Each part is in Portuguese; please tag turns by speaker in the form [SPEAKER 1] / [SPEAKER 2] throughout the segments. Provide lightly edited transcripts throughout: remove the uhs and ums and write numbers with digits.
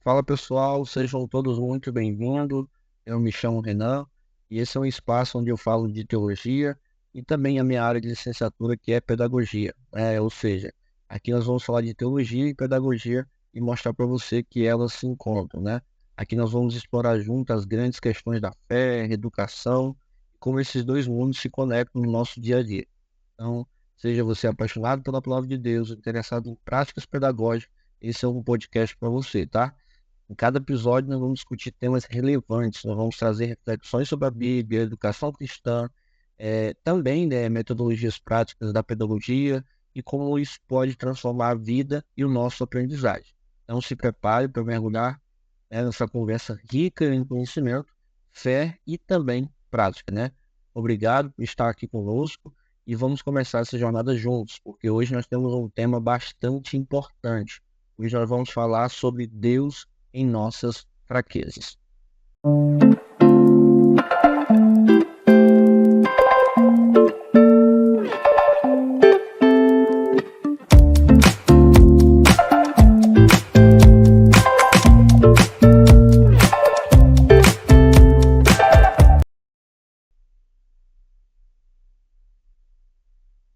[SPEAKER 1] Fala pessoal, sejam todos muito bem-vindos. Eu me chamo Renan e esse é um espaço onde eu falo de teologia e também a minha área de licenciatura, que é pedagogia. Ou seja, aqui nós vamos falar de teologia e pedagogia e mostrar para você que elas se encontram, né? Aqui nós vamos explorar junto as grandes questões da fé, educação, como esses dois mundos se conectam no nosso dia a dia. Então, seja você apaixonado pela palavra de Deus, interessado em práticas pedagógicas, esse é um podcast para você, tá? Em cada episódio, nós vamos discutir temas relevantes, nós vamos trazer reflexões sobre a Bíblia, educação cristã, também, né, metodologias práticas da pedagogia e como isso pode transformar a vida e o nosso aprendizagem. Então, se prepare para mergulhar, né, nessa conversa rica em conhecimento, fé e também prática, né? Obrigado por estar aqui conosco e vamos começar essa jornada juntos, porque hoje nós temos um tema bastante importante. Hoje nós vamos falar sobre Deus em nossas fraquezas.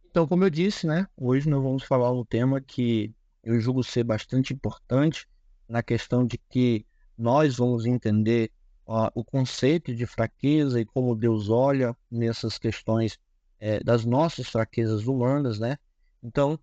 [SPEAKER 1] Então, como eu disse, né, hoje nós vamos falar um tema que eu julgo ser bastante importante na questão de que nós vamos entender o conceito de fraqueza e como Deus olha nessas questões das nossas fraquezas humanas, né? Então,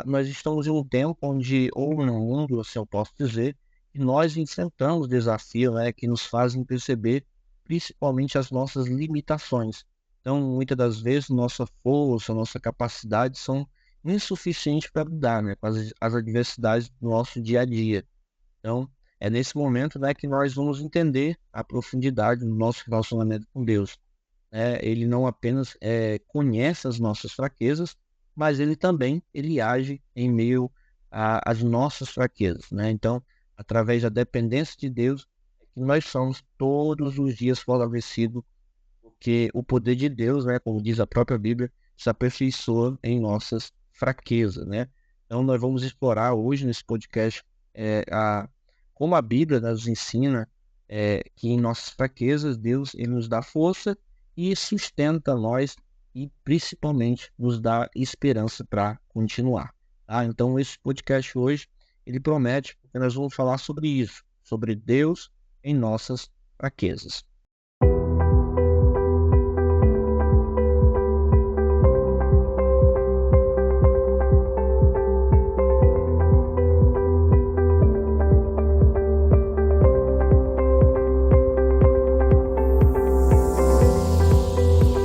[SPEAKER 1] nós estamos em um tempo onde, ou no mundo, assim eu posso dizer, que nós enfrentamos desafios, né, que nos fazem perceber principalmente as nossas limitações. Então, muitas das vezes, nossa força, nossa capacidade são insuficientes para lidar, né, com as adversidades do nosso dia a dia. Então, é nesse momento, né, que nós vamos entender a profundidade do nosso relacionamento com Deus, né? Ele não apenas conhece as nossas fraquezas, mas ele age em meio às nossas fraquezas, né? Então, através da dependência de Deus, é que nós somos todos os dias fortalecidos porque o poder de Deus, né, como diz a própria Bíblia, se aperfeiçoa em nossas fraquezas, né? Então, nós vamos explorar hoje nesse podcast como a Bíblia nos ensina que em nossas fraquezas Deus ele nos dá força e sustenta nós e principalmente nos dá esperança para continuar. Tá? Então, esse podcast hoje ele promete, porque nós vamos falar sobre isso, sobre Deus em nossas fraquezas.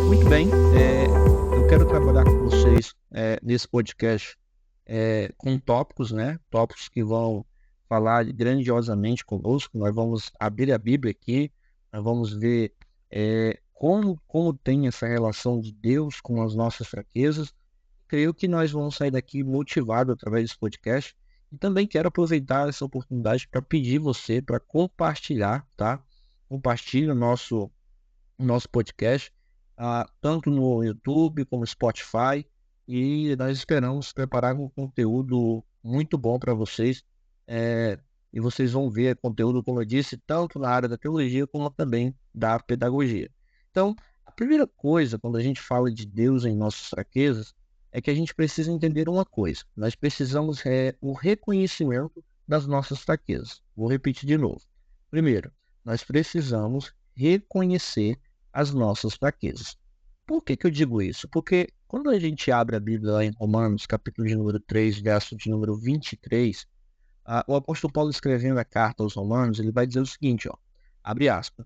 [SPEAKER 1] Muito bem, eu quero trabalhar com vocês nesse podcast com tópicos, né? Tópicos que vão falar grandiosamente conosco. Nós vamos abrir a Bíblia aqui, nós vamos ver como tem essa relação de Deus com as nossas fraquezas. Creio que nós vamos sair daqui motivados através desse podcast. E também quero aproveitar essa oportunidade para pedir você para compartilhar, tá? Compartilhe o nosso podcast, tanto no YouTube como no Spotify, e nós esperamos preparar um conteúdo muito bom para vocês, e vocês vão ver conteúdo, como eu disse, tanto na área da teologia como também da pedagogia. Então, a primeira coisa, quando a gente fala de Deus em nossas fraquezas, é que a gente precisa entender uma coisa. Nós precisamos o reconhecimento das nossas fraquezas. Vou repetir de novo. Primeiro, nós precisamos reconhecer as nossas fraquezas. Por que que eu digo isso? Porque quando a gente abre a Bíblia lá em Romanos, capítulo de número 3, verso de número 23, o apóstolo Paulo escrevendo a carta aos Romanos, ele vai dizer o seguinte, ó, abre aspas,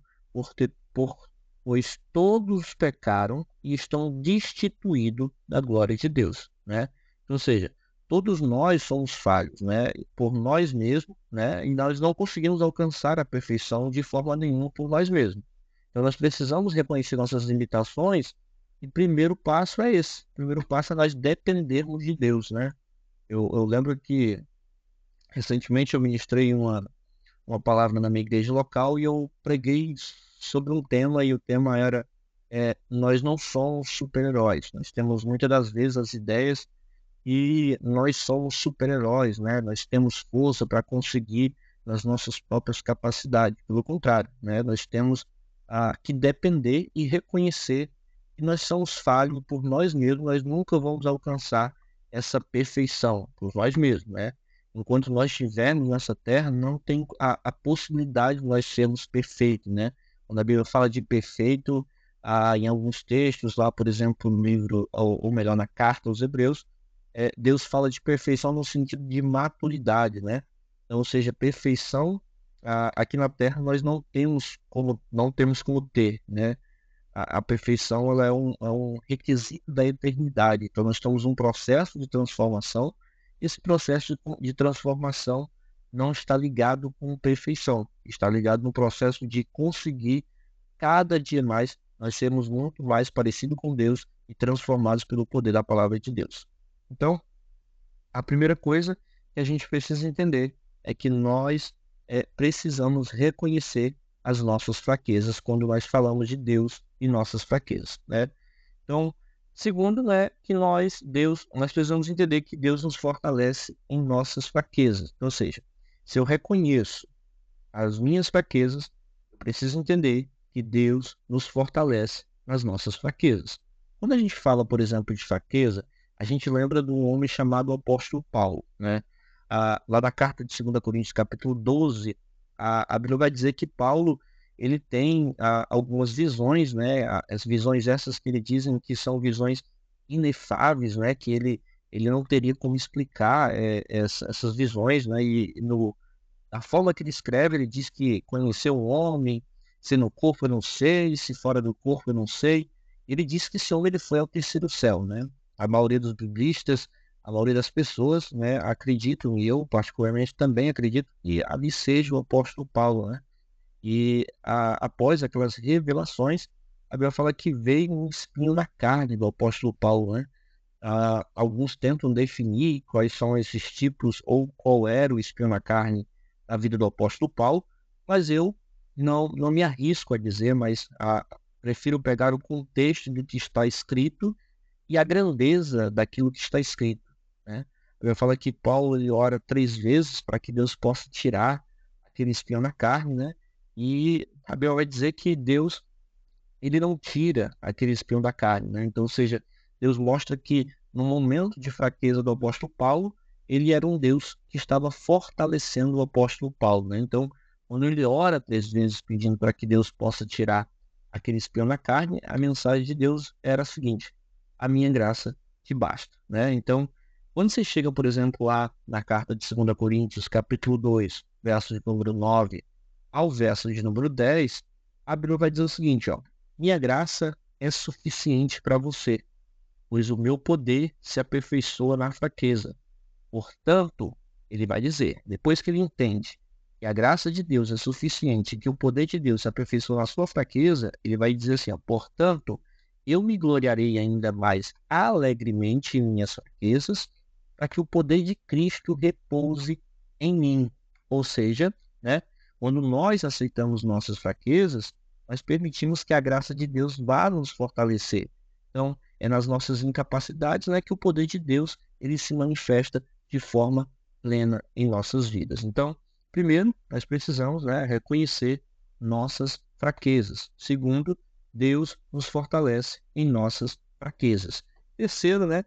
[SPEAKER 1] pois todos pecaram e estão destituídos da glória de Deus, né? Ou seja, todos nós somos falhos, né? Por nós mesmos, né? E nós não conseguimos alcançar a perfeição de forma nenhuma por nós mesmos. Então, nós precisamos reconhecer nossas limitações e o primeiro passo é esse. O primeiro passo é nós dependermos de Deus, né? Eu lembro que recentemente eu ministrei uma palavra na minha igreja local e eu preguei sobre um tema, e o tema era nós não somos super-heróis. Nós temos muitas das vezes as ideias e nós somos super-heróis, né? Nós temos força para conseguir nas nossas próprias capacidades. Pelo contrário, né? Nós temos que depender e reconhecer que nós somos falhos por nós mesmos. Nós nunca vamos alcançar essa perfeição por nós mesmos, né? Enquanto nós estivermos nessa terra, não tem a possibilidade de nós sermos perfeitos, né? Quando a Bíblia fala de perfeito, em alguns textos, lá, por exemplo, no livro, ou melhor, na carta aos Hebreus, Deus fala de perfeição no sentido de maturidade, né? Então, ou seja, perfeição aqui na Terra nós não temos como ter, né? A perfeição ela é um requisito da eternidade. Então, nós estamos num processo de transformação. Esse processo de transformação não está ligado com perfeição, está ligado no processo de conseguir cada dia mais nós sermos muito mais parecidos com Deus e transformados pelo poder da palavra de Deus. Então, a primeira coisa que a gente precisa entender é que nós precisamos reconhecer as nossas fraquezas quando nós falamos de Deus e nossas fraquezas, né? Então, segundo, né, que nós precisamos entender que Deus nos fortalece em nossas fraquezas. Então, ou seja, se eu reconheço as minhas fraquezas, eu preciso entender que Deus nos fortalece nas nossas fraquezas. Quando a gente fala, por exemplo, de fraqueza, a gente lembra de um homem chamado apóstolo Paulo, né? Lá na carta de 2 Coríntios, capítulo 12, a Bíblia vai dizer que Paulo ele tem algumas visões, né? As visões essas que ele dizem que são visões inefáveis, né? Que ele não teria como explicar essas visões, né? E no a forma que ele escreve, ele diz que conheceu o homem, se no corpo eu não sei, se fora do corpo eu não sei. Ele diz que esse homem ele foi ao terceiro céu, né? A maioria dos biblistas, a maioria das pessoas, né, acreditam, e eu particularmente também acredito, que ali seja o apóstolo Paulo, né? E após aquelas revelações, a Bíblia fala que veio um espinho na carne do apóstolo Paulo, né? Alguns tentam definir quais são esses tipos ou qual era o espinho na carne da vida do apóstolo Paulo, mas eu não me arrisco a dizer, mas prefiro pegar o contexto do que está escrito e a grandeza daquilo que está escrito, né? Eu falo que Paulo ele ora 3 vezes para que Deus possa tirar aquele espinho na carne, né? E a Bíblia vai dizer que Deus ele não tira aquele espinho da carne, né? Então, ou seja, Deus mostra que no momento de fraqueza do apóstolo Paulo, ele era um Deus que estava fortalecendo o apóstolo Paulo, né? Então, quando ele ora 3 vezes pedindo para que Deus possa tirar aquele espinho da carne, a mensagem de Deus era a seguinte: a minha graça te basta, né? Então, quando você chega, por exemplo, lá na carta de 2 Coríntios, capítulo 2, verso de número 9 ao verso de número 10, a Bíblia vai dizer o seguinte, ó: minha graça é suficiente para você, pois o meu poder se aperfeiçoa na fraqueza. Portanto, ele vai dizer, depois que ele entende que a graça de Deus é suficiente, que o poder de Deus se aperfeiçoa na sua fraqueza, ele vai dizer assim, ó, portanto, eu me gloriarei ainda mais alegremente em minhas fraquezas, para que o poder de Cristo repouse em mim. Ou seja, né, quando nós aceitamos nossas fraquezas, nós permitimos que a graça de Deus vá nos fortalecer. Então, é nas nossas incapacidades, né, que o poder de Deus ele se manifesta de forma plena em nossas vidas. Então, primeiro, nós precisamos, né, reconhecer nossas fraquezas. Segundo, Deus nos fortalece em nossas fraquezas. Terceiro, né,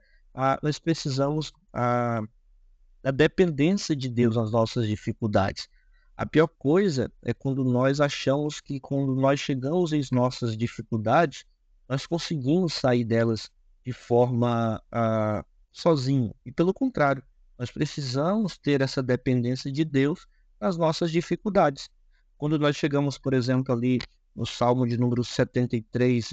[SPEAKER 1] nós precisamos da dependência de Deus nas nossas dificuldades. A pior coisa é quando nós achamos que quando nós chegamos em nossas dificuldades, nós conseguimos sair delas de forma sozinho. E pelo contrário, nós precisamos ter essa dependência de Deus nas nossas dificuldades. Quando nós chegamos, por exemplo, ali no Salmo de número 73,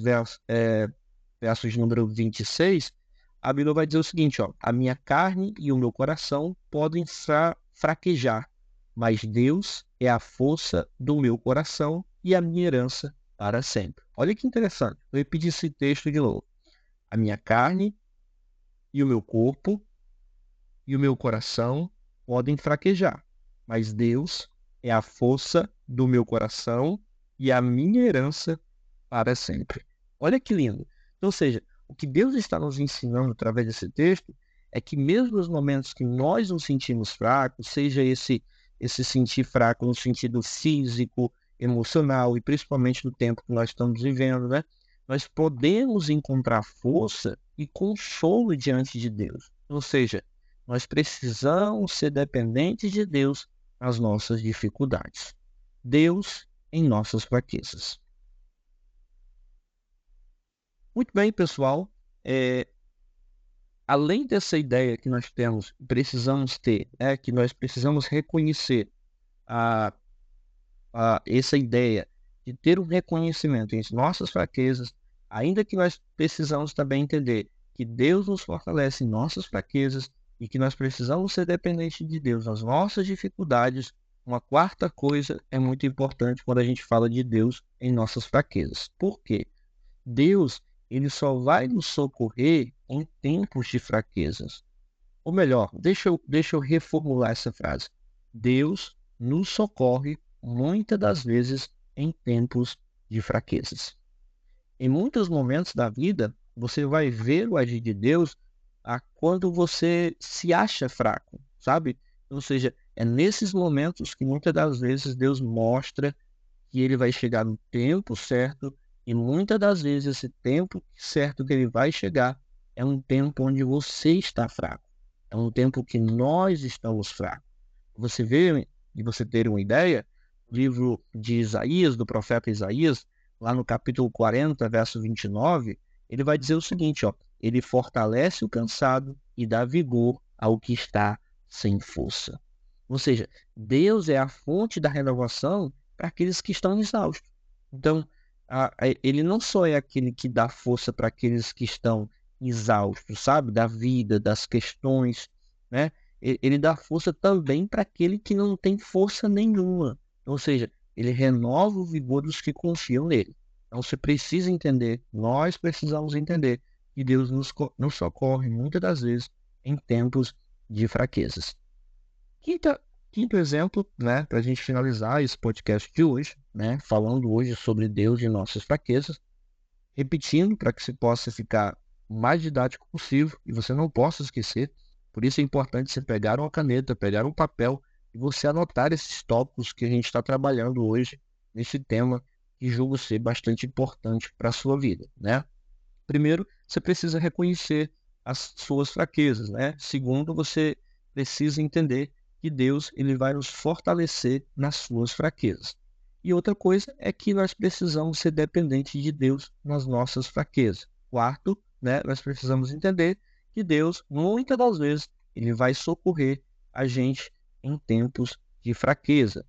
[SPEAKER 1] versos de número 26, a Bíblia vai dizer o seguinte, ó: a minha carne e o meu coração podem fraquejar, mas Deus é a força do meu coração e a minha herança para sempre. Olha que interessante. Vou repetir esse texto de novo. A minha carne e o meu corpo e o meu coração podem fraquejar, mas Deus é a força do meu coração e a minha herança para sempre. Olha que lindo. Então, ou seja, o que Deus está nos ensinando através desse texto é que mesmo nos momentos que nós nos sentimos fracos, seja esse sentir fraco no sentido físico, emocional e principalmente no tempo que nós estamos vivendo, né? Nós podemos encontrar força e consolo diante de Deus. Ou seja, nós precisamos ser dependentes de Deus nas nossas dificuldades. Deus em nossas fraquezas. Muito bem, pessoal. É, além dessa ideia que nós temos, precisamos ter, que nós precisamos reconhecer a, essa ideia de ter um reconhecimento em nossas fraquezas, ainda que nós precisamos também entender que Deus nos fortalece em nossas fraquezas e que nós precisamos ser dependentes de Deus nas nossas dificuldades. Uma quarta coisa é muito importante quando a gente fala de Deus em nossas fraquezas. Por quê? Deus, ele só vai nos socorrer em tempos de fraquezas. Ou melhor, deixa eu reformular essa frase. Deus nos socorre muitas das vezes em tempos de fraquezas. Em muitos momentos da vida, você vai ver o agir de Deus quando você se acha fraco, sabe? Ou seja, é nesses momentos que muitas das vezes Deus mostra que ele vai chegar no tempo certo, e muitas das vezes esse tempo certo que ele vai chegar é um tempo onde você está fraco. É um tempo que nós estamos fracos. Você vê, e você ter uma ideia, o livro de Isaías, do profeta Isaías, lá no capítulo 40, verso 29, ele vai dizer o seguinte, ó: ele fortalece o cansado e dá vigor ao que está sem força. Ou seja, Deus é a fonte da renovação para aqueles que estão exaustos. Então, ele não só é aquele que dá força para aqueles que estão exaustos, sabe? Da vida, das questões, né? Ele dá força também para aquele que não tem força nenhuma. Ou seja, ele renova o vigor dos que confiam nele. Então, você precisa entender, nós precisamos entender que Deus nos socorre muitas das vezes em tempos de fraquezas. Quinto exemplo, né, para a gente finalizar esse podcast de hoje, né, falando hoje sobre Deus e nossas fraquezas, repetindo para que se possa ficar o mais didático possível e você não possa esquecer. Por isso é importante você pegar uma caneta, pegar um papel e você anotar esses tópicos que a gente está trabalhando hoje nesse tema que julgo ser bastante importante para a sua vida, né? Primeiro, você precisa reconhecer as suas fraquezas, né? Segundo, você precisa entender que Deus ele vai nos fortalecer nas suas fraquezas. E outra coisa é que nós precisamos ser dependentes de Deus nas nossas fraquezas. Quarto, né, nós precisamos entender que Deus, muitas das vezes, ele vai socorrer a gente em tempos de fraqueza.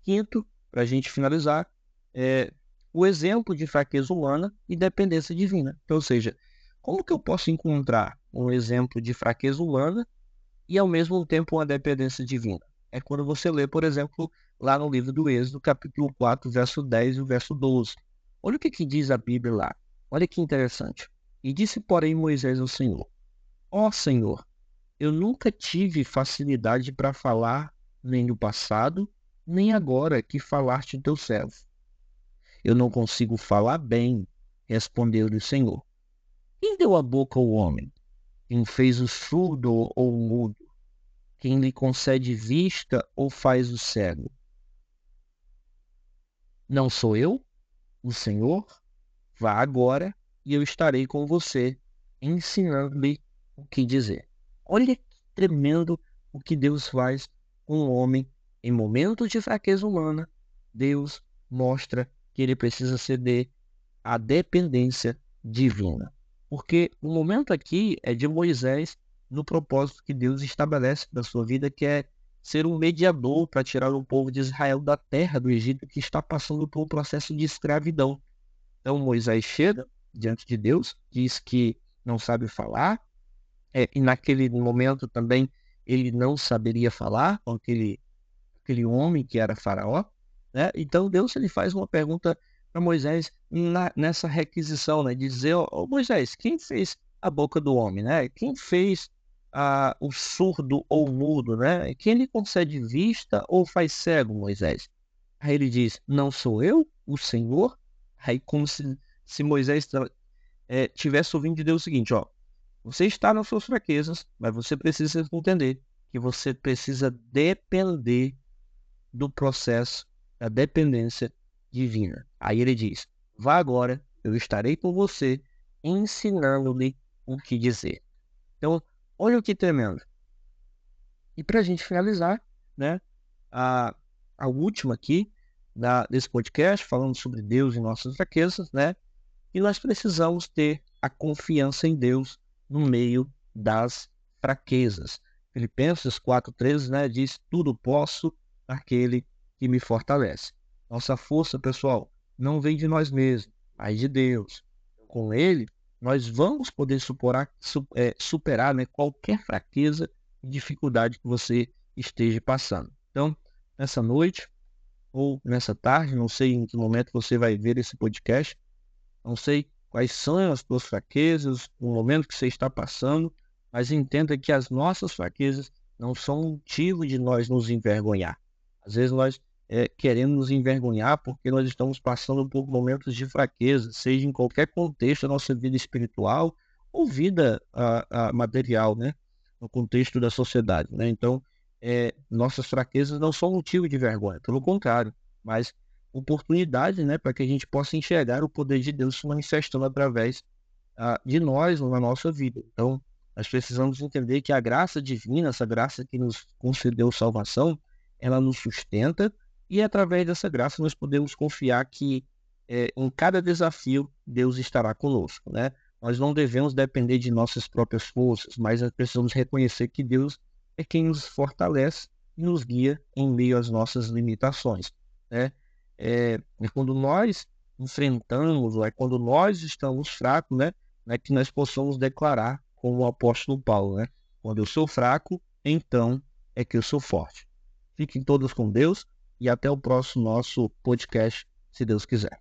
[SPEAKER 1] Quinto, para a gente finalizar, é o exemplo de fraqueza humana e dependência divina. Então, ou seja, como que eu posso encontrar um exemplo de fraqueza humana e, ao mesmo tempo, uma dependência divina? É quando você lê, por exemplo, lá no livro do Êxodo, capítulo 4, verso 10 e o verso 12. Olha o que diz a Bíblia lá. Olha que interessante. E disse, porém, Moisés ao Senhor: ó Senhor, eu nunca tive facilidade para falar, nem no passado, nem agora que falaste teu servo. Eu não consigo falar bem, respondeu-lhe o Senhor. Quem deu a boca ao homem? Quem fez o surdo ou o mudo? Quem lhe concede vista ou faz o cego? Não sou eu, o Senhor? Vá agora e eu estarei com você, ensinando-lhe o que dizer. Olha que tremendo o que Deus faz com o homem em momentos de fraqueza humana. Deus mostra que ele precisa ceder à dependência divina. Porque o momento aqui é de Moisés no propósito que Deus estabelece para a sua vida, que é ser um mediador para tirar o povo de Israel da terra do Egito, que está passando por um processo de escravidão. Então Moisés chega diante de Deus, diz que não sabe falar, e naquele momento também ele não saberia falar com aquele homem que era Faraó, né? Então Deus ele faz uma pergunta para Moisés nessa requisição, né? De dizer, ó Moisés, quem fez a boca do homem, né? Quem fez o surdo ou mudo, né? Quem lhe concede vista ou faz cego, Moisés? Aí ele diz, não sou eu, o Senhor? Aí como se Moisés tivesse ouvindo de Deus o seguinte, ó, você está nas suas fraquezas, mas você precisa entender que você precisa depender do processo da dependência divina. Aí ele diz, vá agora, eu estarei com você, ensinando-lhe o que dizer. Então, olha o que tremendo. E para a gente finalizar, né, a, a última aqui desse podcast, falando sobre Deus e nossas fraquezas, né, e nós precisamos ter a confiança em Deus no meio das fraquezas. Filipenses 4,13, né, diz, tudo posso naquele que me fortalece. Nossa força, pessoal, não vem de nós mesmos, mas de Deus. Com Ele, nós vamos poder superar, né, qualquer fraqueza e dificuldade que você esteja passando. Então, nessa noite ou nessa tarde, não sei em que momento você vai ver esse podcast, não sei quais são as tuas fraquezas, o momento que você está passando, mas entenda que as nossas fraquezas não são motivo de nós nos envergonhar. Às vezes nós queremos nos envergonhar porque nós estamos passando por momentos de fraqueza, seja em qualquer contexto da nossa vida espiritual ou vida material, né? No contexto da sociedade, né? Então, nossas fraquezas não são motivo de vergonha, pelo contrário, mas oportunidade, né, para que a gente possa enxergar o poder de Deus se manifestando através de nós na nossa vida. Então, nós precisamos entender que a graça divina, essa graça que nos concedeu salvação, ela nos sustenta e através dessa graça nós podemos confiar que em cada desafio Deus estará conosco, né? Nós não devemos depender de nossas próprias forças, mas nós precisamos reconhecer que Deus é quem nos fortalece e nos guia em meio às nossas limitações, né? É quando nós enfrentamos, ou é quando nós estamos fracos, né, que nós possamos declarar, como o apóstolo Paulo, né? Quando eu sou fraco, então é que eu sou forte. Fiquem todos com Deus e até o próximo nosso podcast, se Deus quiser.